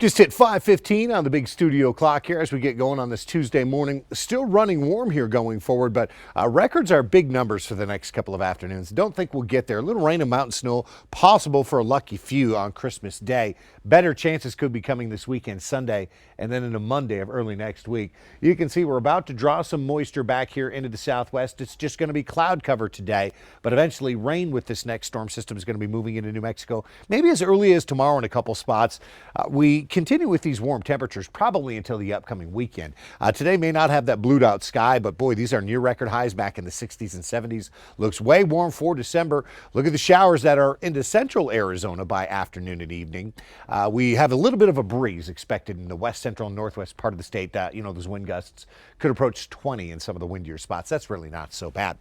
Just hit 5:15 on the big studio clock here as we get going on this Tuesday morning. Still running warm here going forward, but records are big numbers for the next couple of afternoons. Don't think we'll get there. A little rain and mountain snow possible for a lucky few on Christmas Day. Better chances could be coming this weekend, Sunday, and then into Monday of early next week. You can see we're about to draw some moisture back here into the southwest. It's just going to be cloud cover today, but eventually rain with this next storm system is going to be moving into New Mexico, maybe as early as tomorrow in a couple spots. We continue with these warm temperatures probably until the upcoming weekend. Today may not have that blued out sky, but boy, these are near record highs back in the 60s and 70s. Looks way warm for December. Look at the showers that are into central Arizona by afternoon and evening. We have a little bit of a breeze expected in the west central and northwest part of the state. Those wind gusts could approach 20 in some of the windier spots. That's really not so bad.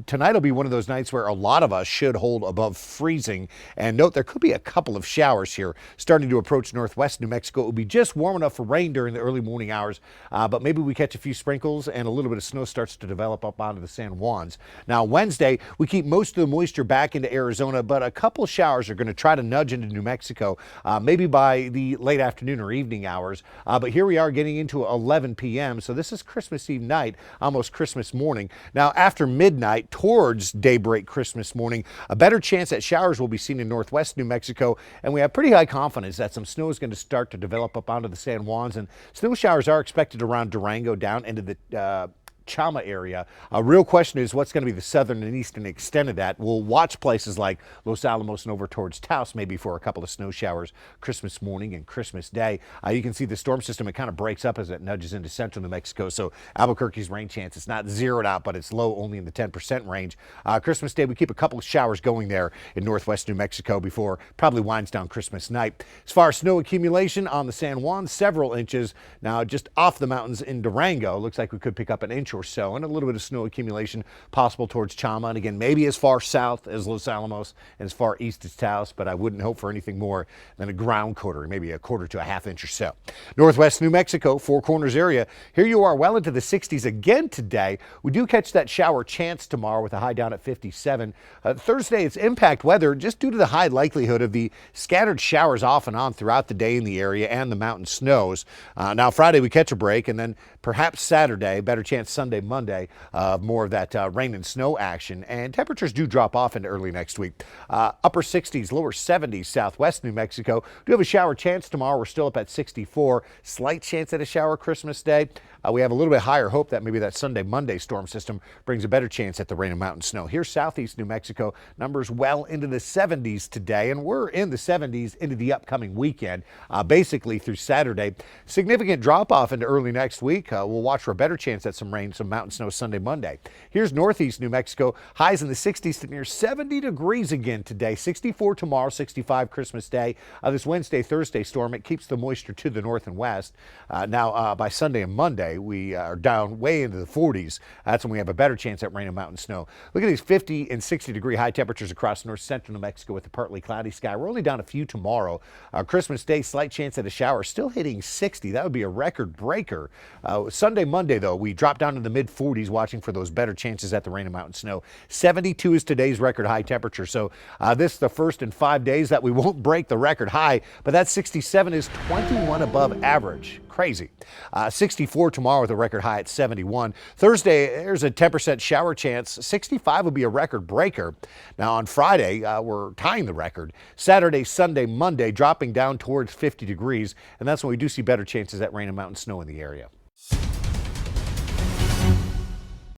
Tonight will be one of those nights where a lot of us should hold above freezing. And note, there could be a couple of showers here starting to approach northwest New Mexico. It will be just warm enough for rain during the early morning hours, but maybe we catch a few sprinkles and a little bit of snow starts to develop up onto the San Juans. Now, Wednesday, we keep most of the moisture back into Arizona, but a couple of showers are going to try to nudge into New Mexico, maybe by the late afternoon or evening hours. But here we are getting into 11 p.m., so this is Christmas Eve night, almost Christmas morning. Now, after midnight towards daybreak Christmas morning, a better chance that showers will be seen in northwest New Mexico, and we have pretty high confidence that some snow is going to start to develop up onto the San Juans, and snow showers are expected around Durango down into the Chama area. A real question is what's going to be the southern and eastern extent of that. We'll watch places like Los Alamos and over towards Taos maybe for a couple of snow showers Christmas morning and Christmas Day. You can see the storm system, it kind of breaks up as it nudges into central New Mexico. So Albuquerque's rain chance, it's not zeroed out, but it's low, only in the 10% range. Christmas Day, we keep a couple of showers going there in northwest New Mexico before probably winds down Christmas night. As far as snow accumulation on the San Juan, several inches. Now just off the mountains in Durango, looks like we could pick up an inch or so, and a little bit of snow accumulation possible towards Chama, and again maybe as far south as Los Alamos and as far east as Taos, but I wouldn't hope for anything more than a ground quarter, maybe a quarter to a half inch or so. Northwest New Mexico, Four Corners area, here you are well into the 60s again today. We do catch that shower chance tomorrow with a high down at 57. Thursday, it's impact weather just due to the high likelihood of the scattered showers off and on throughout the day in the area and the mountain snows. Now Friday we catch a break, and then perhaps Saturday, better chance Sunday, Monday, more of that rain and snow action, and temperatures do drop off into early next week. Upper 60s, lower 70s, southwest New Mexico. Do have a shower chance tomorrow. We're still up at 64. Slight chance at a shower Christmas Day. We have a little bit higher hope that maybe that Sunday, Monday storm system brings a better chance at the rain and mountain snow. Here's southeast New Mexico. Numbers well into the 70s today, and we're in the 70s into the upcoming weekend, basically through Saturday. Significant drop off into early next week. We'll watch for a better chance at some rain, some mountain snow Sunday, Monday. Here's northeast New Mexico. Highs in the 60s to near 70 degrees again today. 64 tomorrow, 65 Christmas Day. This Wednesday, Thursday storm, it keeps the moisture to the north and west. Now by Sunday and Monday, we are down way into the 40s. That's when we have a better chance at rain and mountain snow. Look at these 50 and 60 degree high temperatures across north central New Mexico with a partly cloudy sky. We're only down a few tomorrow. Christmas Day, slight chance at a shower, still hitting 60. That would be a record breaker. Sunday, Monday, though, we drop down to the mid 40s, watching for those better chances at the rain and mountain snow. 72 is today's record high temperature. So this is the first in 5 days that we won't break the record high, but that 67 is 21 above average. Crazy. 64 tomorrow with a record high at 71. Thursday, there's a 10% shower chance. 65 would be a record breaker. Now on Friday, we're tying the record. Saturday, Sunday, Monday, dropping down towards 50 degrees, and that's when we do see better chances at rain and mountain snow in the area.